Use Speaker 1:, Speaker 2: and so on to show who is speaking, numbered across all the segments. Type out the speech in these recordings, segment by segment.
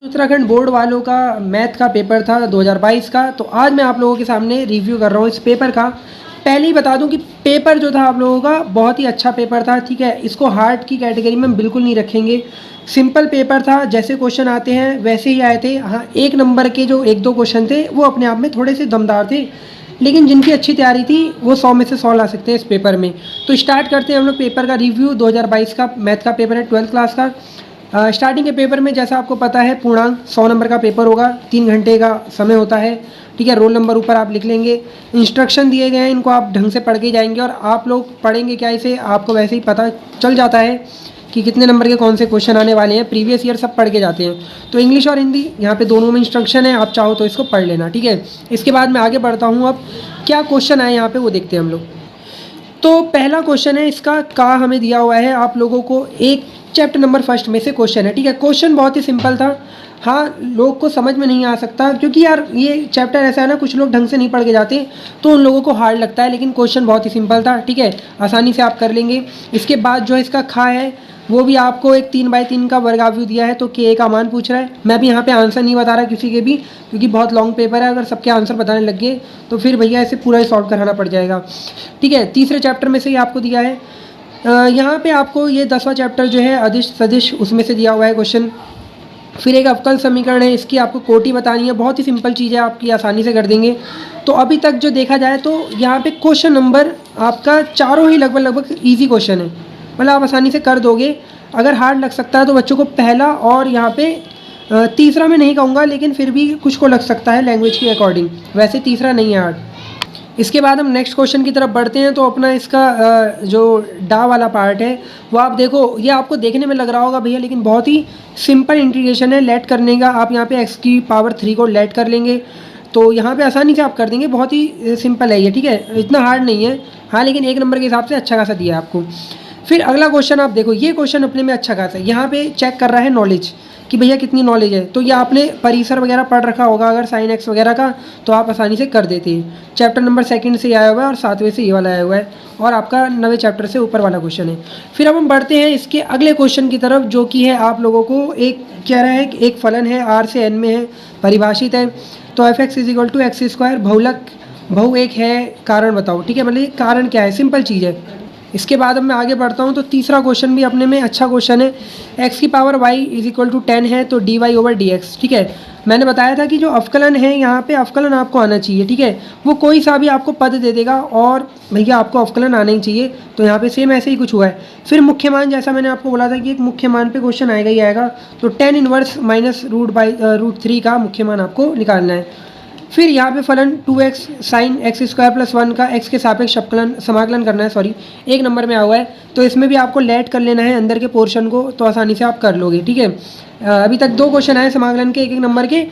Speaker 1: Uttarakhand board वालों का math का पेपर था 2022 का। तो आज मैं आप लोगों के सामने रिव्यू कर रहा हूँ इस पेपर का। पहले ही बता दूं कि पेपर जो था आप लोगों का बहुत ही अच्छा पेपर था, ठीक है। इसको हार्ड की कैटेगरी में बिल्कुल नहीं रखेंगे। सिंपल पेपर था, जैसे क्वेश्चन आते हैं वैसे ही आए थे। हाँ, एक नंबर के जो एक दो क्वेश्चन थे वो अपने आप में थोड़े से दमदार थे, लेकिन जिनकी अच्छी तैयारी थी वो 100 में से 100 ला सकते हैं इस पेपर में। तो स्टार्ट करते हैं हम लोग पेपर का रिव्यू। 2022 का मैथ का पेपर है, 12th क्लास का। स्टार्टिंग के पेपर में जैसा आपको पता है पूर्णांक 100 नंबर का पेपर होगा, 3 घंटे का समय होता है, ठीक है। रोल नंबर ऊपर आप लिख लेंगे। इंस्ट्रक्शन दिए गए हैं, इनको आप ढंग से पढ़ के जाएंगे। और आप लोग पढ़ेंगे क्या, इसे आपको वैसे ही पता चल जाता है कि कितने नंबर के कौन से क्वेश्चन आने वाले हैं। प्रीवियस ईयर सब पढ़ के जाते हैं। तो इंग्लिश और हिंदी यहाँ पे दोनों में इंस्ट्रक्शन है, आप चाहो तो इसको पढ़ लेना, ठीक है। इसके बाद मैं आगे बढ़ता हूँ। अब क्या क्वेश्चन आए यहाँ पे वो देखते हैं हम लोग। तो पहला क्वेश्चन है इसका का हमें दिया हुआ है आप लोगों को एक चैप्टर नंबर फर्स्ट में से क्वेश्चन है, ठीक है। क्वेश्चन बहुत ही सिंपल था। हाँ, लोग को समझ में नहीं आ सकता क्योंकि यार ये चैप्टर ऐसा है ना, कुछ लोग ढंग से नहीं पढ़ के जाते तो उन लोगों को हार्ड लगता है, लेकिन क्वेश्चन बहुत ही सिंपल था, ठीक है। आसानी से आप कर लेंगे। इसके बाद जो है इसका खा है वो भी आपको एक 3x3 का वर्गाव्यू दिया है, तो के का मान पूछ रहा है। मैं भी यहाँ पे आंसर नहीं बता रहा किसी के भी, क्योंकि बहुत लॉन्ग पेपर है। अगर सबके आंसर बताने लग गए तो फिर भैया इसे पूरा ही सॉल्व कराना पड़ जाएगा, ठीक है। तीसरे चैप्टर में से ही आपको दिया है। यहाँ पे आपको ये 10वां चैप्टर जो है अदिश सदिश उसमें से दिया हुआ है क्वेश्चन। फिर एक अवकल समीकरण है, इसकी आपको कोटि बतानी है। बहुत ही सिंपल चीज़ है, आपकी आसानी से कर देंगे। तो अभी तक जो देखा जाए तो यहाँ पे क्वेश्चन नंबर आपका चारों ही लगभग ईजी क्वेश्चन है, मतलब आप आसानी से कर दोगे। अगर हार्ड लग सकता है तो बच्चों को पहला और यहाँ पे तीसरा में नहीं कहूँगा, लेकिन फिर भी कुछ को लग सकता है लैंग्वेज के अकॉर्डिंग, वैसे तीसरा नहीं है हार्ड। इसके बाद हम नेक्स्ट क्वेश्चन की तरफ बढ़ते हैं। तो अपना इसका जो डा वाला पार्ट है वो आप देखो, ये आपको देखने में लग रहा होगा भैया, लेकिन बहुत ही सिंपल इंटीग्रेशन है लेट करने का। आप यहाँ पे x⁻³ को लेट कर लेंगे तो यहाँ पे आसानी से आप कर देंगे। बहुत ही सिंपल है ये, ठीक है, इतना हार्ड नहीं है। हाँ, लेकिन एक नंबर के हिसाब से अच्छा खासा दिया है आपको। फिर अगला क्वेश्चन आप देखो, ये क्वेश्चन अपने में अच्छा खासा है। यहाँ पे चेक कर रहा है नॉलेज कि भैया कितनी नॉलेज है। तो ये आपने परिसर वगैरह पढ़ रखा होगा अगर साइन एक्स वगैरह का, तो आप आसानी से कर देते हैं। चैप्टर नंबर 2 से आया हुआ है और 7वें से ये वाला आया हुआ है, और आपका 9वें चैप्टर से ऊपर वाला क्वेश्चन है। फिर अब हम बढ़ते हैं इसके अगले क्वेश्चन की तरफ, जो कि है आप लोगों को एक कह रहा है कि एक फलन है R से N में है, परिभाषित है। तो f(x = x²) बहुलक बहु एक है, कारण बताओ, ठीक है। मतलब कारण क्या है, सिंपल चीज़ है। इसके बाद अब मैं आगे बढ़ता हूँ। तो तीसरा क्वेश्चन भी अपने में अच्छा क्वेश्चन है। x⁻y = 10 है, तो dy/dx, ठीक है। मैंने बताया था कि जो अवकलन है यहाँ पे अवकलन आपको आना चाहिए, ठीक है। वो कोई सा भी आपको पद दे देगा और भैया आपको अवकलन आना ही चाहिए। तो यहाँ पे सेम ऐसे ही कुछ हुआ है। फिर मुख्य मान, जैसा मैंने आपको बोला था कि एक मुख्य मान पे क्वेश्चन आएगा ही आएगा। तो tan 1 - √3 का मुख्य मान आपको निकालना है। फिर यहाँ पे फलन 2x sin x² + 1 का x के सापेक्ष समाकलन करना है, सॉरी, एक नंबर में आया हुआ है। तो इसमें भी आपको लेट कर लेना है अंदर के पोर्शन को, तो आसानी से आप कर लोगे, ठीक है। अभी तक 2 क्वेश्चन आए समाकलन के, एक नंबर के,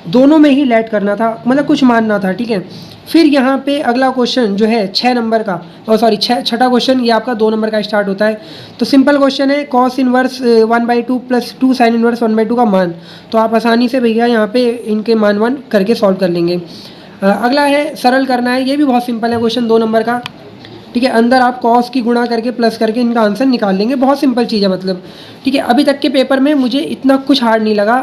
Speaker 1: दोनों में ही लेट करना था, मतलब कुछ मानना था, ठीक है। फिर यहाँ पे अगला क्वेश्चन जो है 6 नंबर का, और सॉरी छठा क्वेश्चन, ये आपका 2 नंबर का स्टार्ट होता है। तो सिंपल क्वेश्चन है, cos 1 1/2 + 2 sin 1 1/2 का मान। तो आप आसानी से भैया यहाँ पे इनके मान वन करके सॉल्व कर लेंगे। अगला है सरल करना है, ये भी बहुत सिंपल है क्वेश्चन, 2 नंबर का, ठीक है। अंदर आप कॉस की गुणा करके प्लस करके इनका आंसर निकाल लेंगे। बहुत सिंपल चीज़ है मतलब, ठीक है। अभी तक के पेपर में मुझे इतना कुछ हार्ड नहीं लगा।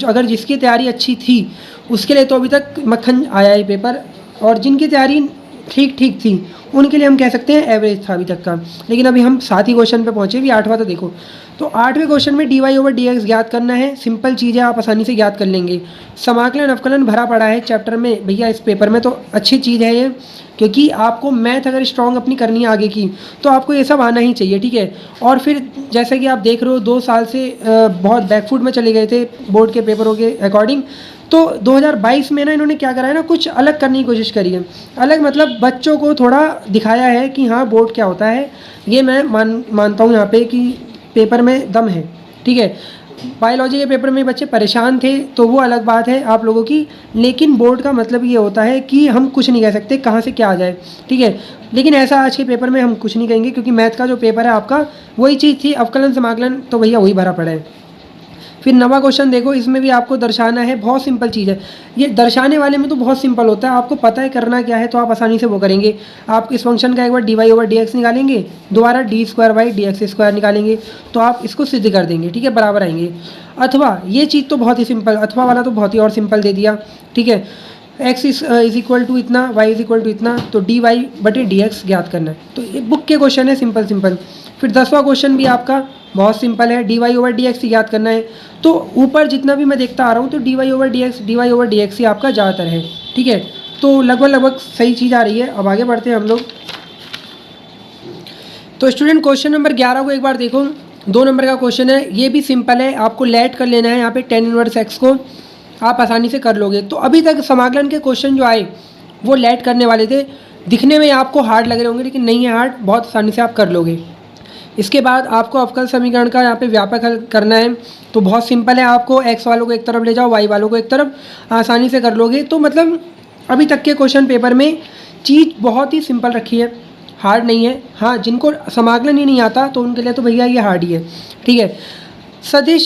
Speaker 1: अगर जिसकी तैयारी अच्छी थी उसके लिए तो अभी तक मक्खन आया ही पेपर, और जिनकी तैयारी ठीक ठीक थी उनके लिए हम कह सकते हैं एवरेज था अभी तक का। लेकिन अभी हम 7 ही क्वेश्चन पे पहुँचे, भी 8वां तो देखो। तो 8वें क्वेश्चन में dy/dx ज्ञात करना है। सिंपल चीज़ है, आप आसानी से ज्ञात कर लेंगे। समाकलन अवकलन भरा पड़ा है चैप्टर में भैया इस पेपर में, तो अच्छी चीज़ है ये, क्योंकि आपको मैथ अगर स्ट्रॉन्ग अपनी करनी है आगे की तो आपको ये सब आना ही चाहिए, ठीक है। और फिर जैसे कि आप देख रहे हो 2 साल से बहुत बैकफुट में चले गए थे बोर्ड के पेपरों के अकॉर्डिंग। तो 2022 में ना इन्होंने क्या करा है ना, कुछ अलग करने की कोशिश करी है। अलग मतलब बच्चों को थोड़ा दिखाया है कि हाँ बोर्ड क्या होता है। ये मैं मानता हूँ यहाँ पे कि पेपर में दम है, ठीक है। बायोलॉजी के पेपर में बच्चे परेशान थे तो वो अलग बात है आप लोगों की, लेकिन बोर्ड का मतलब ये होता है कि हम कुछ नहीं कह सकते कहाँ से क्या आ जाए, ठीक है। लेकिन ऐसा आज के पेपर में हम कुछ नहीं कहेंगे, क्योंकि मैथ का जो पेपर है आपका वही चीज़ थी, अवकलन समाकलन तो भैया वही भरा पड़ा है। फिर 9वां क्वेश्चन देखो, इसमें भी आपको दर्शाना है, बहुत सिंपल चीज़ है। ये दर्शाने वाले में तो बहुत सिंपल होता है, आपको पता है करना क्या है तो आप आसानी से वो करेंगे। आप इस फंक्शन का एक बार dy/dx निकालेंगे, दोबारा d²/dx² निकालेंगे, तो आप इसको सिद्ध कर देंगे, ठीक है, बराबर आएंगे। अथवा ये चीज़ तो बहुत ही सिंपल, अथवा वाला तो बहुत ही और सिंपल दे दिया, ठीक है। x इज इक्वल टू इतना, y इज इक्वल टू इतना, तो dy/dx ज्ञात करना है। तो ये बुक के क्वेश्चन है, सिंपल सिंपल। फिर 10वां क्वेश्चन भी आपका बहुत सिंपल है, dy/dx ही ज्ञात करना है। तो ऊपर जितना भी मैं देखता आ रहा हूँ तो dy/dx ही आपका ज़्यादातर है, ठीक है। तो लगभग सही चीज़ आ रही है। अब आगे बढ़ते हैं हम लोग। तो स्टूडेंट क्वेश्चन नंबर 11 को एक बार देखो, 2 नंबर का क्वेश्चन है, ये भी सिंपल है, आपको लेट कर लेना है। यहाँ पे tan इनवर्स x को आप आसानी से कर लोगे। तो अभी तक समाकलन के क्वेश्चन जो आए वो लेट करने वाले थे, दिखने में आपको हार्ड लग रहे होंगे लेकिन नहीं है हार्ड, बहुत आसानी से आप कर लोगे। इसके बाद आपको अवकल समीकरण का यहाँ पे व्यापक हल करना है, तो बहुत सिंपल है, आपको x वालों को एक तरफ ले जाओ, y वालों को एक तरफ, आसानी से कर लोगे। तो मतलब अभी तक के क्वेश्चन पेपर में चीज़ बहुत ही सिंपल रखी है, हार्ड नहीं है। हाँ, जिनको समाकलन ही नहीं आता तो उनके लिए तो भैया ये हार्ड ही है, ठीक है। सदिश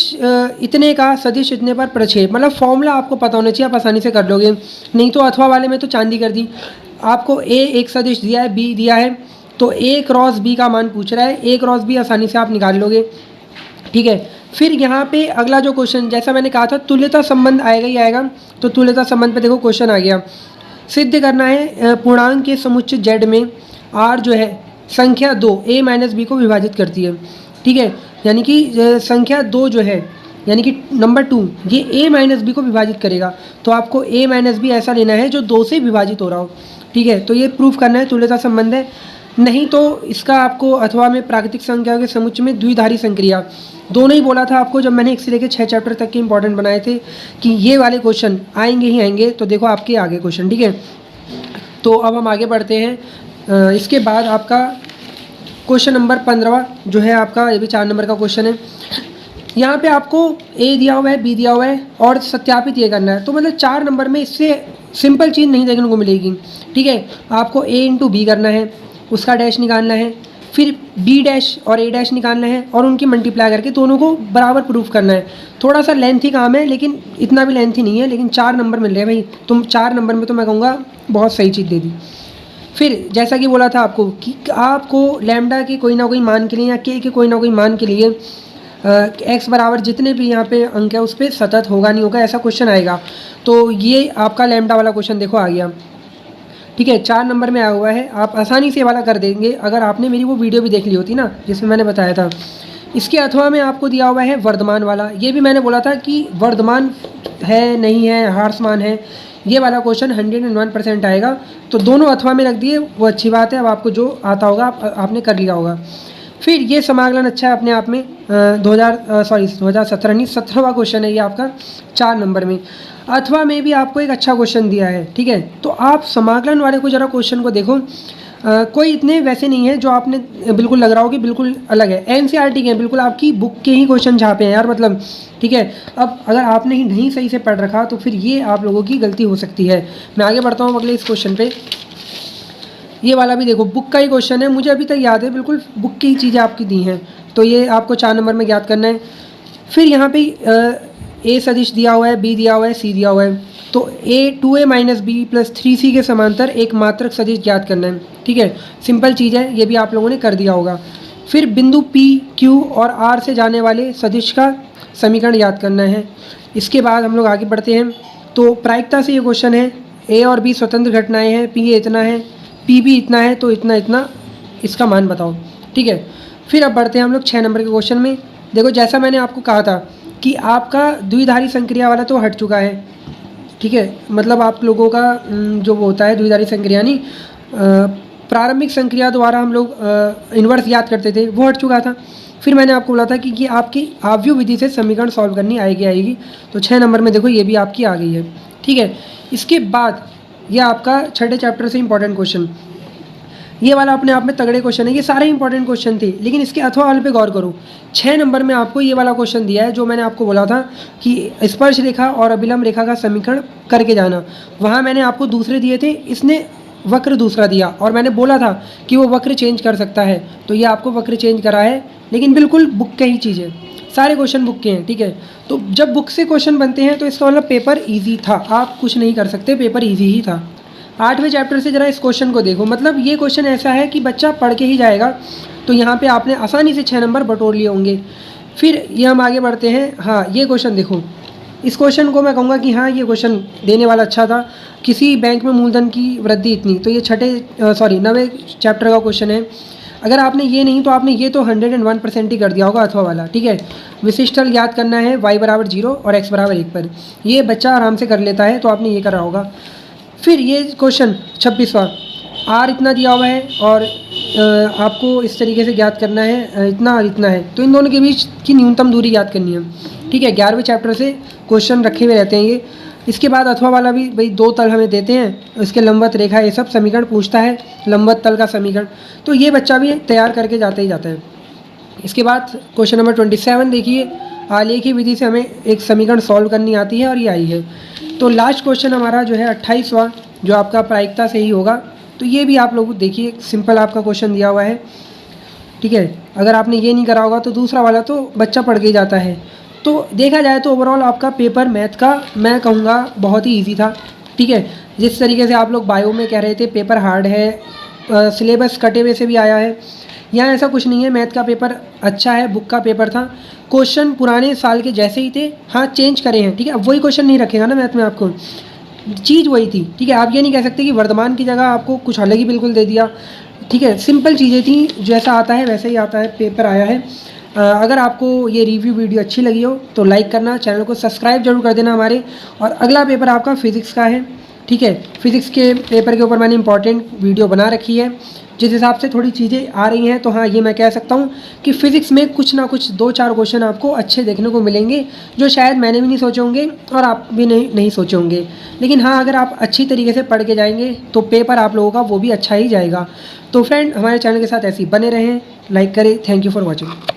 Speaker 1: इतने का सदिश इतने पर प्रक्षेप, मतलब फॉर्मूला आपको पता होना चाहिए, आप आसानी से कर लोगे। नहीं तो अथवा वाले में तो चांदी कर दी। आपको a एक सदिश दिया है, b दिया है, तो a क्रॉस b का मान पूछ रहा है, a क्रॉस b आसानी से आप निकाल लोगे, ठीक है। फिर यहाँ पे अगला जो क्वेश्चन, जैसा मैंने कहा था तुल्यता संबंध आएगा ही आएगा, तो तुल्यता संबंध पे देखो क्वेश्चन आ गया। सिद्ध करना है पूर्णांक के समुच्चय z में r जो है संख्या 2 a माइनस b को विभाजित करती है, ठीक है। यानी कि संख्या 2 जो है, यानी कि नंबर 2, ये a माइनस बी को विभाजित करेगा, तो आपको a माइनस बी ऐसा लेना है जो 2 से विभाजित हो रहा हो, ठीक है। तो ये प्रूफ करना है, तुल्यता संबंध है। नहीं तो इसका आपको अथवा में प्राकृतिक संख्या के समुच्चय में द्विधारी संक्रिया, दोनों ही बोला था आपको जब मैंने 1 से लेकर 6 चैप्टर तक के इंपॉर्टेंट बनाए थे कि ये वाले क्वेश्चन आएंगे ही आएंगे। तो देखो आपके आगे क्वेश्चन, ठीक है। तो अब हम आगे बढ़ते हैं। इसके बाद आपका क्वेश्चन नंबर 15 जो है आपका, ये भी 4 नंबर का क्वेश्चन है। यहाँ पे आपको a दिया हुआ है, b दिया हुआ है और सत्यापित ये करना है। तो मतलब 4 नंबर में इससे सिंपल चीज़ नहीं देखने को मिलेगी, ठीक है। आपको a इंटू बी करना है, उसका डैश निकालना है, फिर b डैश और a डैश निकालना है और उनकी मल्टीप्लाई करके दोनों को बराबर प्रूफ करना है। थोड़ा सा लेंथी काम है लेकिन इतना भी लेंथी नहीं है, लेकिन 4 नंबर मिल रहे हैं भाई। तुम 4 नंबर में तो मैं कहूँगा बहुत सही चीज़ दे दी। फिर जैसा कि बोला था आपको कि आपको लैम्डा के कोई ना कोई मान के लिए या के कोई ना कोई मान के लिए x बराबर जितने भी यहाँ पे अंक है उस पर सतत होगा नहीं होगा, ऐसा क्वेश्चन आएगा। तो ये आपका लैम्डा वाला क्वेश्चन देखो आ गया, ठीक है। 4 नंबर में आया हुआ है, आप आसानी से वाला कर देंगे अगर आपने मेरी वो वीडियो भी देख ली होती ना जिसमें मैंने बताया था। इसके अथवा में आपको दिया हुआ है वर्धमान वाला, ये भी मैंने बोला था कि वर्धमान है नहीं है, हार्समान है, ये वाला क्वेश्चन 101% आएगा। तो दोनों अथवा में रख दिए, वो अच्छी बात है। अब आपको जो आता होगा आपने कर लिया होगा। फिर ये समाकलन अच्छा है अपने आप में, 2017 नहीं 17वां क्वेश्चन है ये आपका 4 नंबर में। अथवा में भी आपको एक अच्छा क्वेश्चन दिया है, ठीक है। तो आप समाकलन वाले को ज़रा क्वेश्चन को देखो, कोई इतने वैसे नहीं है जो आपने बिल्कुल लग रहा हो कि बिल्कुल अलग है। एनसीईआरटी के हैं, बिल्कुल आपकी बुक के ही क्वेश्चन छापे हैं यार, मतलब ठीक है। अब अगर आपने ही नहीं सही से पढ़ रखा तो फिर ये आप लोगों की गलती हो सकती है। मैं आगे बढ़ता हूँ अगले इस क्वेश्चन पे। ये वाला भी देखो बुक का ही क्वेश्चन है, मुझे अभी तक याद है, बिल्कुल बुक की ही चीज़ें आपकी दी हैं। तो ये आपको 4 नंबर में ज्ञात करना है। फिर यहाँ पे a सदिश दिया हुआ है, b दिया हुआ है, c दिया हुआ है। तो a 2a minus B plus 3c के समांतर एक मात्रक सदिश ज्ञात करना है, ठीक है। सिंपल चीज़ है, ये भी आप लोगों ने कर दिया होगा। फिर बिंदु p, q और r से जाने वाले सदिश का समीकरण याद करना है। इसके बाद हम लोग आगे बढ़ते हैं। तो प्रायिकता से ये क्वेश्चन है, a और b स्वतंत्र घटनाएं हैं, p इतना है, p भी इतना है, तो इतना इतना इसका मान बताओ, ठीक है। फिर अब बढ़ते हैं हम लोग 6 नंबर के क्वेश्चन में। देखो जैसा मैंने आपको कहा था कि आपका द्विधारी संक्रिया वाला तो हट चुका है, ठीक है। मतलब आप लोगों का जो वो होता है द्विधारी संक्रिया नहीं, प्रारंभिक संक्रिया द्वारा हम लोग इन्वर्स याद करते थे, वो हट चुका था। फिर मैंने आपको बोला था कि ये आपकी आव्यूह विधि से समीकरण सॉल्व करनी आएगी। तो 6 नंबर में देखो ये भी आपकी आ गई है, ठीक है। इसके बाद ये आपका 6ठे चैप्टर से इंपॉर्टेंट क्वेश्चन, ये वाला अपने आप में तगड़े क्वेश्चन है, ये सारे इंपॉर्टेंट क्वेश्चन थे। लेकिन इसके अथवा वाले पे गौर करो, 6 नंबर में आपको ये वाला क्वेश्चन दिया है जो मैंने आपको बोला था कि स्पर्श रेखा और अभिलंब रेखा का समीकरण करके जाना। वहाँ मैंने आपको दूसरे दिए थे, इसने वक्र दूसरा दिया और मैंने बोला था कि वो वक्र चेंज कर सकता है, तो ये आपको वक्र चेंज करा है। लेकिन बिल्कुल बुक की ही चीज़ है, सारे क्वेश्चन बुक के हैं, ठीक है। तो जब बुक से क्वेश्चन बनते हैं तो इसका मतलब पेपर ईजी था, आप कुछ नहीं कर सकते, पेपर ईजी ही था। 8वें चैप्टर से ज़रा इस क्वेश्चन को देखो, मतलब ये क्वेश्चन ऐसा है कि बच्चा पढ़ के ही जाएगा, तो यहाँ पे आपने आसानी से 6 नंबर बटोर लिए होंगे। फिर ये हम आगे बढ़ते हैं। हाँ, ये क्वेश्चन देखो, इस क्वेश्चन को मैं कहूँगा कि हाँ, ये क्वेश्चन देने वाला अच्छा था। किसी बैंक में मूलधन की वृद्धि इतनी, तो ये 9वें चैप्टर का क्वेश्चन है। अगर आपने ये नहीं तो आपने ये तो 101% ही कर दिया होगा अथवा वाला, ठीक है। विशिष्ट हल याद करना है y बराबर 0 और x बराबर 1 पर, ये बच्चा आराम से कर लेता है, तो आपने ये करा होगा। फिर ये क्वेश्चन 26वां, r इतना दिया हुआ है और आपको इस तरीके से ज्ञात करना है इतना और इतना है, तो इन दोनों के बीच की न्यूनतम दूरी याद करनी है, ठीक है। 11वें चैप्टर से क्वेश्चन रखे हुए रहते हैं ये। इसके बाद अथवा वाला भी भाई 2 तल हमें देते हैं, इसके लंबवत रेखा, ये सब समीकरण पूछता है, लंबवत तल का समीकरण, तो ये बच्चा भी तैयार करके जाता ही जाता है। इसके बाद क्वेश्चन नंबर 27 देखिए, आलेखी विधि से हमें एक समीकरण सॉल्व करनी आती है और ये आई है। तो लास्ट क्वेश्चन हमारा जो है 28वां, जो आपका प्रायिकता से ही होगा, तो ये भी आप लोग देखिए, सिंपल आपका क्वेश्चन दिया हुआ है, ठीक है। अगर आपने ये नहीं करा होगा तो दूसरा वाला तो बच्चा पढ़ के ही जाता है। तो देखा जाए तो ओवरऑल आपका पेपर मैथ का मैं कहूँगा बहुत ही इजी था, ठीक है। जिस तरीके से आप लोग बायो में कह रहे थे पेपर हार्ड है, सिलेबस कटे हुए से भी आया है, यहाँ ऐसा कुछ नहीं है। मैथ का पेपर अच्छा है, बुक का पेपर था, क्वेश्चन पुराने साल के जैसे ही थे, हाँ चेंज करे हैं, ठीक है। अब वही क्वेश्चन नहीं रखेगा ना मैथ में, आपको चीज़ वही थी, ठीक है। आप ये नहीं कह सकते कि वर्तमान की जगह आपको कुछ अलग ही बिल्कुल दे दिया, ठीक है। सिंपल चीज़ें थी, जैसा आता है वैसे ही आता है, पेपर आया है। अगर आपको ये रिव्यू वीडियो अच्छी लगी हो तो लाइक करना, चैनल को सब्सक्राइब जरूर कर देना हमारे। और अगला पेपर आपका फिज़िक्स का है, ठीक है। फिज़िक्स के पेपर के ऊपर मैंने इंपॉर्टेंट वीडियो बना रखी है, जिस हिसाब से थोड़ी चीज़ें आ रही हैं, तो हाँ ये मैं कह सकता हूँ कि फ़िज़िक्स में कुछ ना कुछ 2-4 क्वेश्चन आपको अच्छे देखने को मिलेंगे, जो शायद मैंने भी नहीं सोचे होंगे और आप भी नहीं सोचे होंगे। लेकिन हाँ, अगर आप अच्छी तरीके से पढ़ के जाएंगे तो पेपर आप लोगों का वो भी अच्छा ही जाएगा। तो फ्रेंड, हमारे चैनल के साथ ऐसे ही बने रहें, लाइक करें। Thank you for watching.